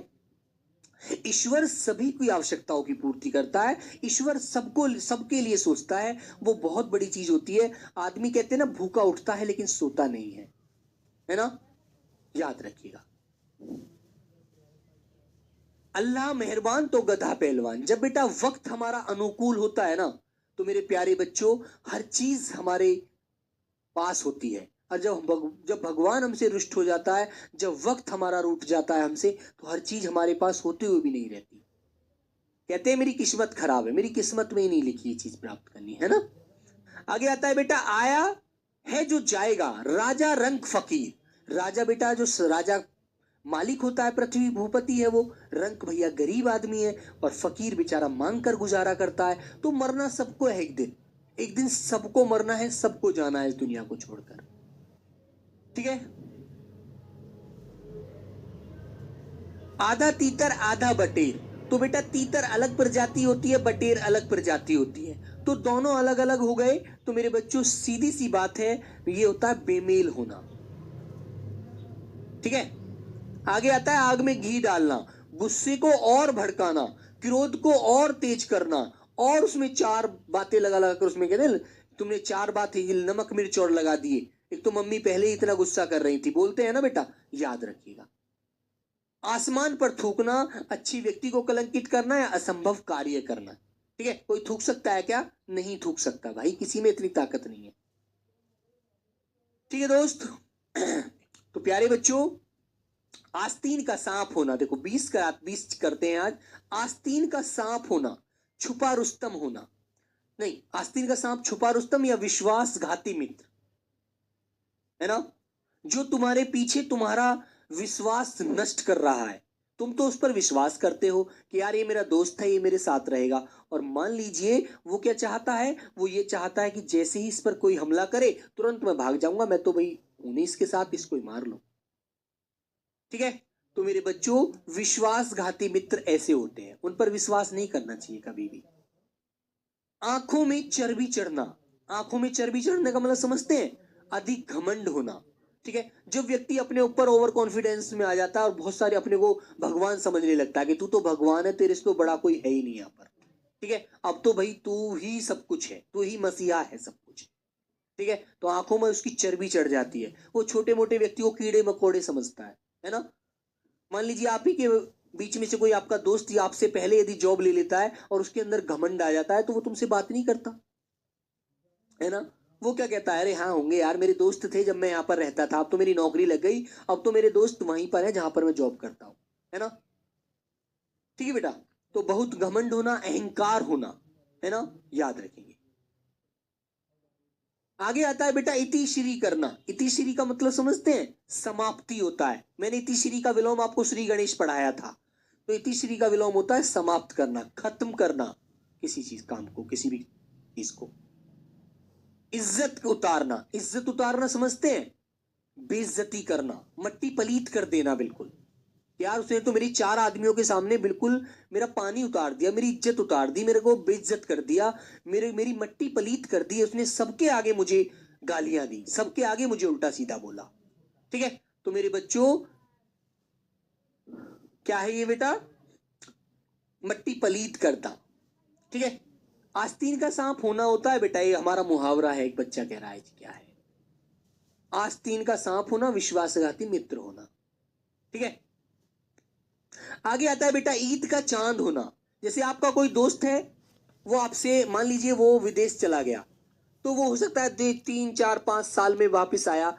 ईश्वर सभी की आवश्यकताओं की पूर्ति करता है। ईश्वर सबको, सबके लिए सोचता है, वो बहुत बड़ी चीज होती है। आदमी कहते हैं ना, भूखा उठता है लेकिन सोता नहीं है ना, याद रखिएगा। अल्लाह मेहरबान तो गधा पहलवान। जब बेटा वक्त हमारा अनुकूल होता है ना, तो मेरे प्यारे बच्चों हर चीज हमारे पास होती है। और जब भगवान हमसे रुष्ट हो जाता है, जब वक्त हमारा रूठ जाता है हमसे, तो हर चीज हमारे पास होते हुए भी नहीं रहती। कहते हैं मेरी किस्मत खराब है, मेरी किस्मत में ही नहीं लिखी ये चीज प्राप्त करनी, है ना। आगे आता है बेटा, आया है जो जाएगा, राजा रंक फकीर। राजा बेटा, जो राजा मालिक होता है, पृथ्वी भूपति है वो। रंक भैया गरीब आदमी है, और फकीर बेचारा मांग कर गुजारा करता है। तो मरना सबको है एक दिन, एक दिन सबको मरना है, सबको जाना है इस दुनिया को छोड़कर, ठीक है। आधा तीतर आधा बटेर। तो बेटा तीतर अलग प्रजाति होती है, बटेर अलग प्रजाति होती है, तो दोनों अलग अलग हो गए। तो मेरे बच्चों सीधी सी बात है, ये होता है बेमेल होना, ठीक है। आगे आता है, आग में घी डालना, गुस्से को और भड़काना, क्रोध को और तेज करना, और उसमें 4 बातें लगा लगा कर, उसमें कहते हैं तुमने 4 बात नमक मिर्च और लगा दिए। एक तो मम्मी पहले ही इतना गुस्सा कर रही थी, बोलते हैं ना बेटा, याद रखिएगा। आसमान पर थूकना, अच्छी व्यक्ति को कलंकित करना, या असंभव कार्य करना, ठीक है। कोई थूक सकता है क्या? नहीं थूक सकता भाई, किसी में इतनी ताकत नहीं है, ठीक है दोस्त। तो प्यारे बच्चों, आस्तीन का सांप होना, देखो 20 करते हैं आज। आस्तीन का सांप होना, छुपा रुस्तम होना, नहीं, आस्तीन का सांप, छुपा रुस्तम, या विश्वासघाती मित्र, है ना। जो तुम्हारे पीछे तुम्हारा विश्वास नष्ट कर रहा है, तुम तो उस पर विश्वास करते हो कि यार ये मेरा दोस्त है, ये मेरे साथ रहेगा, और मान लीजिए वो क्या चाहता है, वो ये चाहता है कि जैसे ही इस पर कोई हमला करे तुरंत मैं भाग जाऊंगा, मैं तो भाई हूं नहीं इसके साथ, इसको ही मार लो, ठीक है। तो मेरे बच्चों विश्वासघाती मित्र ऐसे होते हैं, उन पर विश्वास नहीं करना चाहिए कभी भी। आंखों में चर्बी चढ़ना, आंखों में चर्बी चढ़ने का मतलब समझते हैं? अधिक घमंड होना, ठीक है। जो व्यक्ति अपने ऊपर ओवर कॉन्फिडेंस में आ जाता है और बहुत सारे अपने को भगवान समझने लगता है कि तू तो भगवान है, तेरे से तो बड़ा कोई है ही नहीं यहाँ पर, ठीक है। अब तो भाई तू ही सब कुछ है, तू ही मसीहा है सब कुछ, ठीक है। तो आंखों में उसकी चर्बी चढ़ जाती है, वो छोटे मोटे व्यक्ति को कीड़े मकोड़े समझता है ना। मान लीजिए आप ही के बीच में से कोई आपका दोस्त या आपसे पहले यदि जॉब ले लेता है और उसके अंदर घमंड आ जाता है, तो वो तुमसे बात नहीं करता, है ना। वो क्या कहता है, अरे हाँ होंगे यार, मेरे दोस्त थे जब मैं यहाँ पर रहता था, अब तो मेरी नौकरी लग गई, अब तो मेरे दोस्त वहीं पर है जहां पर मैं जॉब करता हूँ, है ना, ठीक है बेटा। तो बहुत घमंड होना, अहंकार होना, है ना, याद रखेंगे। आगे आता है बेटा इति श्री करना। इति श्री का मतलब समझते हैं? समाप्ति होता है। मैंने इति श्री का विलोम आपको श्री गणेश पढ़ाया था। तो इति श्री का विलोम होता है समाप्त करना, खत्म करना किसी चीज, काम को, किसी भी चीज को। इज्जत उतारना, इज्जत उतारना समझते हैं? बेइज्जती करना, मट्टी पलीत कर देना, बिल्कुल, यार उसने तो मेरी 4 आदमियों के सामने बिल्कुल मेरा पानी उतार दिया, मेरी इज्जत उतार दी, मेरे को बेइज्जत कर दिया, मेरी मट्टी पलीत कर दी, उसने सबके आगे मुझे गालियां दी, सबके आगे मुझे उल्टा सीधा बोला। ठीक है, तो मेरे बच्चों क्या है ये बेटा? मट्टी पलीत करता। ठीक है, आस्तीन का सांप होना होता है बेटा, ये हमारा मुहावरा है। एक बच्चा कह रहा है क्या है? आस्तीन का सांप होना, विश्वासघाती मित्र होना। ठीक है, आगे आता है बेटा ईद का चांद होना। जैसे आपका कोई दोस्त है, वो आपसे मान लीजिए वो विदेश चला गया, तो वो हो सकता है 3 4 5 साल में वापस आया,